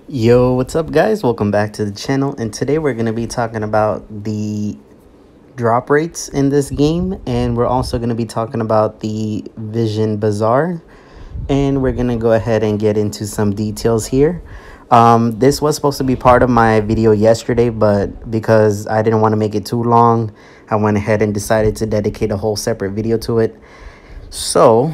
Yo, what's up, guys? Welcome back to the channel. And today we're going to be talking about the drop rates in this game. And we're also going to be talking about the Vision Bazaar. And we're going to go ahead and get into some details here. This was supposed to be part of my video yesterday, but because I didn't want to make it too long, I went ahead and decided to dedicate a whole separate video to it. So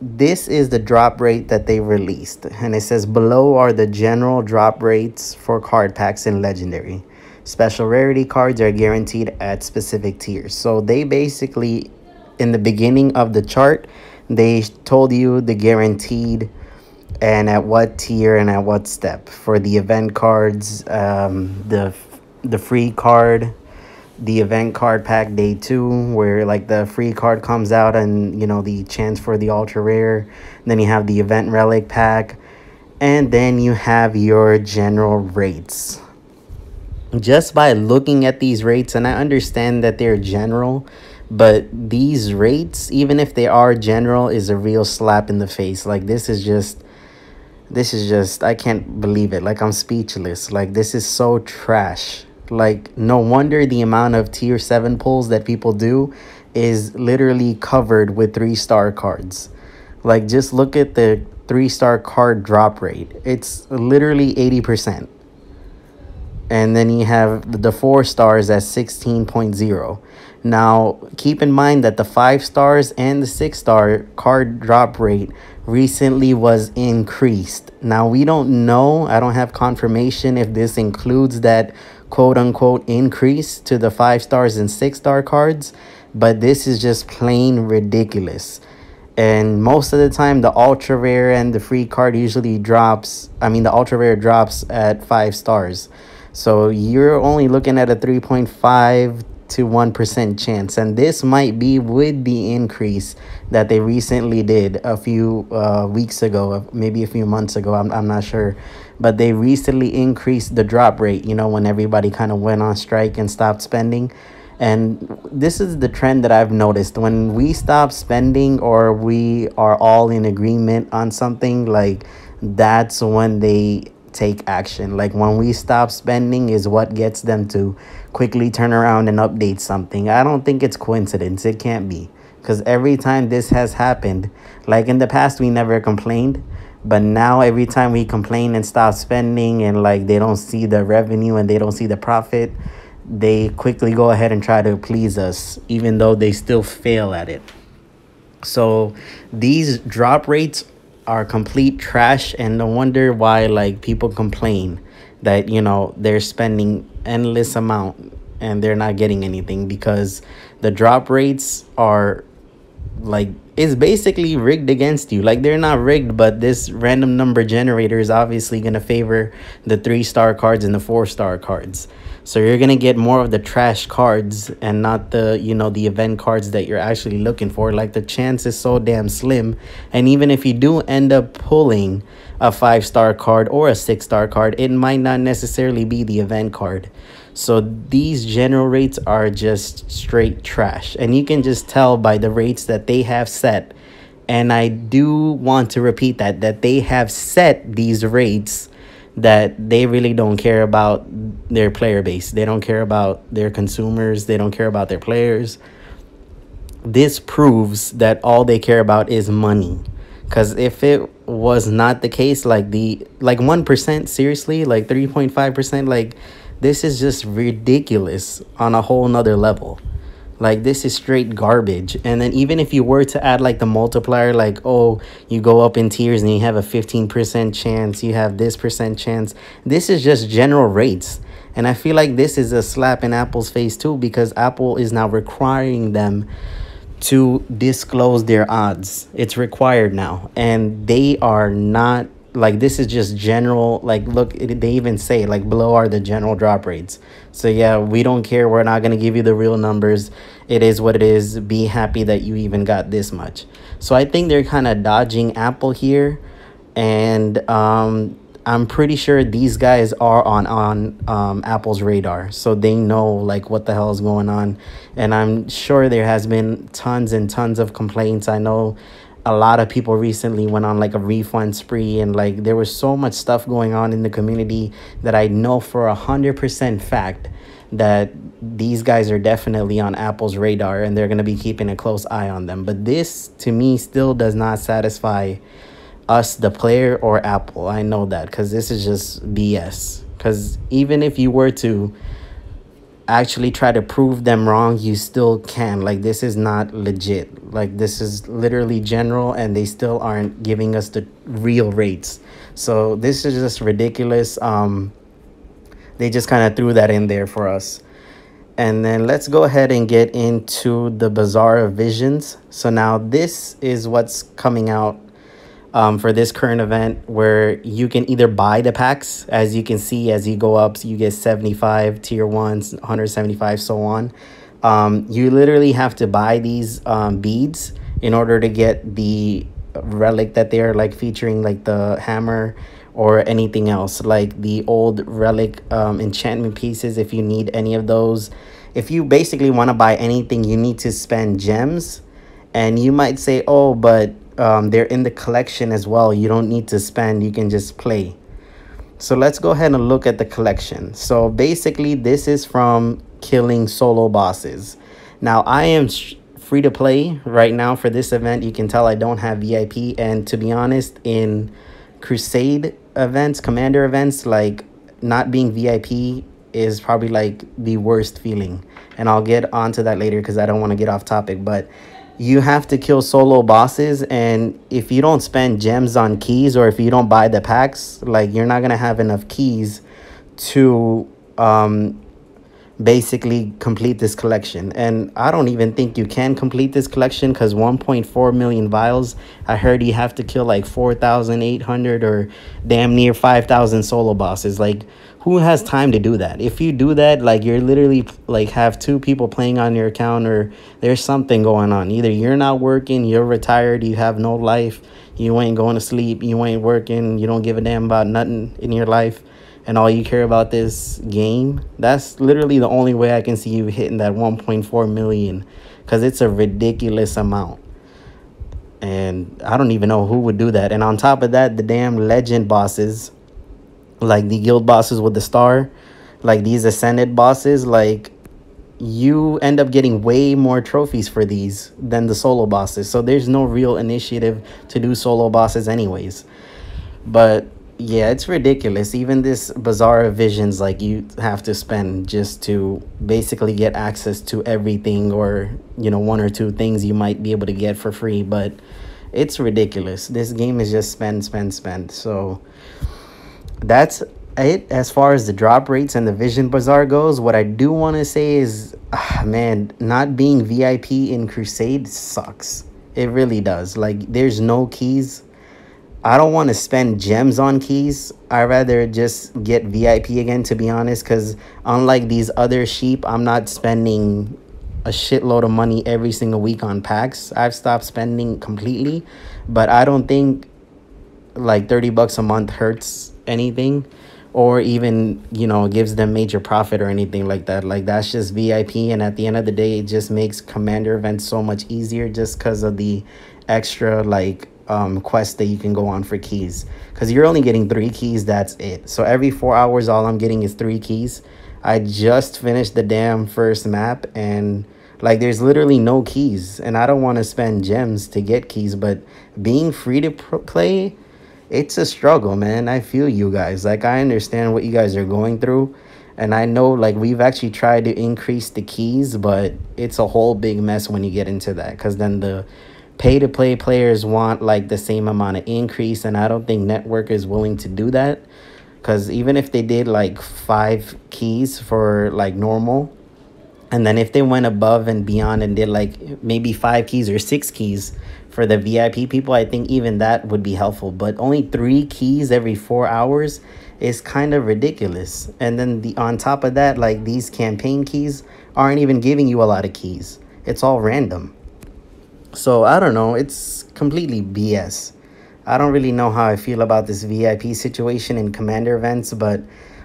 this is the drop rate that they released, and it says below are the general drop rates for card packs and legendary. Special rarity cards are guaranteed at specific tiers. So they basically, in the beginning of the chart, they told you the guaranteed and at what tier and at what step for the event cards, the free card, the event card pack day 2, where like the free card comes out and the chance for the ultra rare. Then you have the event relic pack, and then you have your general rates. Just by looking at these rates, and I understand that they're general, but these rates, even if they are general, is a real slap in the face. Like this is just I can't believe it. Like I'm speechless. Like this is so trash. Like, no wonder the amount of tier 7 pulls that people do is literally covered with 3-star cards. Like, just look at the 3-star card drop rate. It's literally 80%. And then you have the 4 stars at 16.0. Now, keep in mind that the 5 stars and the 6-star card drop rate recently was increased. Now, we don't know. I don't have confirmation if this includes that quote-unquote increase to the 5 stars and 6-star cards, but this is just plain ridiculous. And most of the time, the ultra rare and the free card usually drops. I mean, the ultra rare drops at 5 stars. So you're only looking at a 3.5 to 1% chance. And this might be with the increase that they recently did a few weeks ago, maybe a few months ago. I'm not sure. But they recently increased the drop rate, when everybody kind of went on strike and stopped spending. And this is the trend that I've noticed. When we stop spending or we are all in agreement on something, like that's when they take action. Like when we stop spending is what gets them to quickly turn around and update something. I don't think it's coincidence. It can't be. Because every time this has happened, like in the past, we never complained. But now every time we complain and stop spending and like they don't see the revenue and they don't see the profit, they quickly go ahead and try to please us, even though they still fail at it. So these drop rates are complete trash, and no wonder why like people complain that they're spending endless amount and they're not getting anything, because the drop rates are like, it's basically rigged against you. Like they're not rigged, but this random number generator is obviously going to favor the 3-star cards and the 4-star cards. So you're going to get more of the trash cards and not the the event cards that you're actually looking for. Like the chance is so damn slim. And even if you do end up pulling a 5-star card or a 6-star card, it might not necessarily be the event card. So these general rates are just straight trash. And you can just tell by the rates that they have set. And I do want to repeat that they have set these rates, that they really don't care about their player base. They don't care about their consumers. They don't care about their players. This proves that all they care about is money. Because if it was not the case, like 1%, seriously, like 3.5%, like this is just ridiculous on a whole nother level. Like this is straight garbage. And then even if you were to add like the multiplier, like, oh, you go up in tiers and you have a 15% chance, you have this percent chance. This is just general rates. And I feel like this is a slap in Apple's face too, because Apple is now requiring them to disclose their odds. It's required now, and they are not. Like this is just general. Like look, they even say like below are the general drop rates. So yeah, we don't care. We're not going to give you the real numbers. It is what it is. Be happy that you even got this much. So I think they're kind of dodging Apple here. And I'm pretty sure these guys are on Apple's radar, so they know like what the hell is going on. And I'm sure there has been tons and tons of complaints. I know a lot of people recently went on like a refund spree, and like there was so much stuff going on in the community that I know for 100% fact that these guys are definitely on Apple's radar and they're going to be keeping a close eye on them. But this to me still does not satisfy us, the player, or Apple. I know that because this is just BS. Because even if you were to actually try to prove them wrong, you still can. Like, this is not legit. Like, this is literally general, and they still aren't giving us the real rates. So this is just ridiculous. They just kind of threw that in there for us. And then let's go ahead and get into the Bazaar of Visions. So now this is what's coming out for this current event, where you can either buy the packs. As you can see, as you go up, so you get 75 tier 1s, 175, so on. You literally have to buy these beads in order to get the relic that they're like featuring, like the hammer or anything else, like the old relic enchantment pieces. If you need any of those, if you basically want to buy anything, you need to spend gems. And you might say, oh, but they're in the collection as well, you don't need to spend, you can just play. So let's go ahead and look at the collection. So basically this is from killing solo bosses. Now I am free to play right now for this event. You can tell I don't have VIP, and to be honest, in Crusade events, commander events, like not being VIP is probably like the worst feeling, and I'll get onto that later because I don't want to get off topic. But you have to kill solo bosses, and if you don't spend gems on keys, or if you don't buy the packs, like you're not gonna have enough keys to basically complete this collection. And I don't even think you can complete this collection, because 1.4 million vials, I heard you have to kill like 4,800 or damn near 5,000 solo bosses. Like, who has time to do that? If you do that, like, you're literally like have two people playing on your account, or there's something going on. Either you're not working, you're retired, you have no life, you ain't going to sleep, you ain't working, you don't give a damn about nothing in your life, and all you care about this game. That's literally the only way I can see you hitting that 1.4 million, because it's a ridiculous amount. And I don't even know who would do that. And on top of that, the damn legend bosses, like the guild bosses with the star, like these ascended bosses, like you end up getting way more trophies for these than the solo bosses. So there's no real initiative to do solo bosses anyways. But yeah, it's ridiculous. Even this Bazaar of Visions, like you have to spend just to basically get access to everything, or, you know, one or two things you might be able to get for free. But it's ridiculous. This game is just spend, spend, spend. So that's it as far as the drop rates and the Vision Bazaar goes. What I do want to say is, man, not being VIP in Crusade sucks. It really does. Like, there's no keys. I don't want to spend gems on keys. I'd rather just get VIP again, to be honest, because unlike these other sheep, I'm not spending a shitload of money every single week on packs. I've stopped spending completely, but I don't think like 30 bucks a month hurts anything, or even, you know, gives them major profit or anything like that. Like, that's just VIP, and at the end of the day, it just makes commander events so much easier, just because of the extra like quests that you can go on for keys, because you're only getting 3 keys, that's it. So every 4 hours all I'm getting is 3 keys. I just finished the damn first map, and like there's literally no keys, and I don't want to spend gems to get keys. But being free to play, it's a struggle, man. I feel you guys. Like, I understand what you guys are going through, and I know like we've actually tried to increase the keys, but it's a whole big mess when you get into that, because then the pay-to-play players want like the same amount of increase, and I don't think Network is willing to do that. Because even if they did like 5 keys for like normal, and then if they went above and beyond and did like maybe 5 keys or 6 keys for the VIP people, I think even that would be helpful. But only 3 keys every 4 hours is kind of ridiculous. And then on top of that, like these campaign keys aren't even giving you a lot of keys. It's all random. So I don't know, it's completely BS. I don't really know how I feel about this VIP situation in commander events, but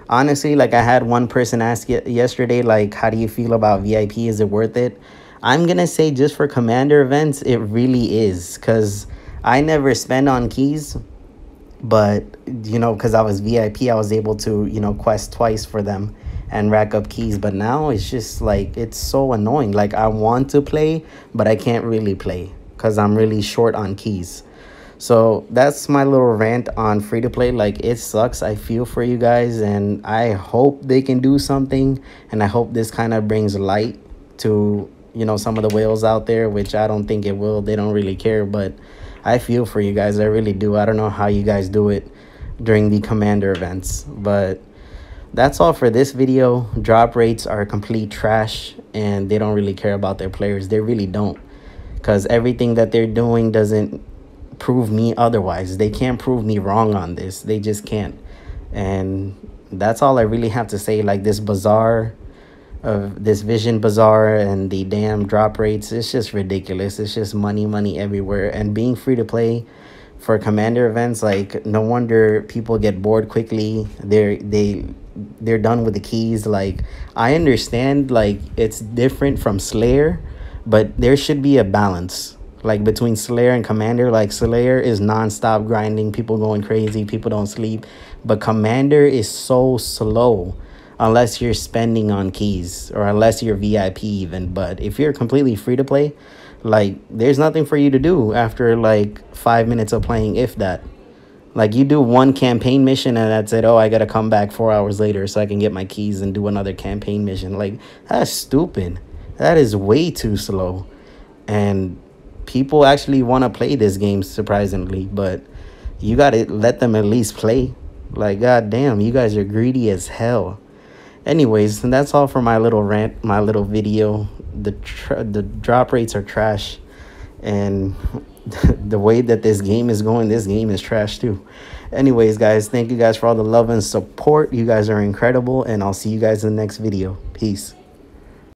honestly, like I had one person ask yesterday, like, how do you feel about VIP? Is it worth it? I'm going to say just for commander events, it really is, because I never spend on keys, but you know, because I was VIP, I was able to, you know, quest twice for them and rack up keys. But now it's just like, it's so annoying. Like, I want to play, but I can't really play because I'm really short on keys. So that's my little rant on free to play. Like, it sucks. I feel for you guys, and I hope they can do something, and I hope this kind of brings light to, you know, some of the whales out there, which I don't think it will. They don't really care, but I feel for you guys. I really do. I don't know how you guys do it during the commander events, but that's all for this video. Drop rates are complete trash, and they don't really care about their players. They really don't, because everything that they're doing doesn't prove me otherwise. They can't prove me wrong on this. They just can't. And that's all I really have to say. Like, this bazaar of this Vision Bazaar and the damn drop rates, it's just ridiculous. It's just money everywhere. And being free to play for commander events, like, no wonder people get bored quickly. They're done with the keys. Like, I understand, like, it's different from Slayer, but there should be a balance, like, between Slayer and Commander. Like, Slayer is non-stop grinding, people going crazy, people don't sleep, but Commander is so slow unless you're spending on keys or unless you're VIP even. But if you're completely free to play, like, there's nothing for you to do after like 5 minutes of playing, if that. Like, you do one campaign mission and that's it. Oh, I gotta come back 4 hours later so I can get my keys and do another campaign mission. Like, that's stupid. That is way too slow. And people actually want to play this game, surprisingly, but you gotta let them at least play. Like, god damn, you guys are greedy as hell. Anyways, and that's all for my little rant, my little video. The drop rates are trash, and the way that this game is going, this game is trash too. Anyways, guys, thank you guys for all the love and support. You guys are incredible, and I'll see you guys in the next video. Peace.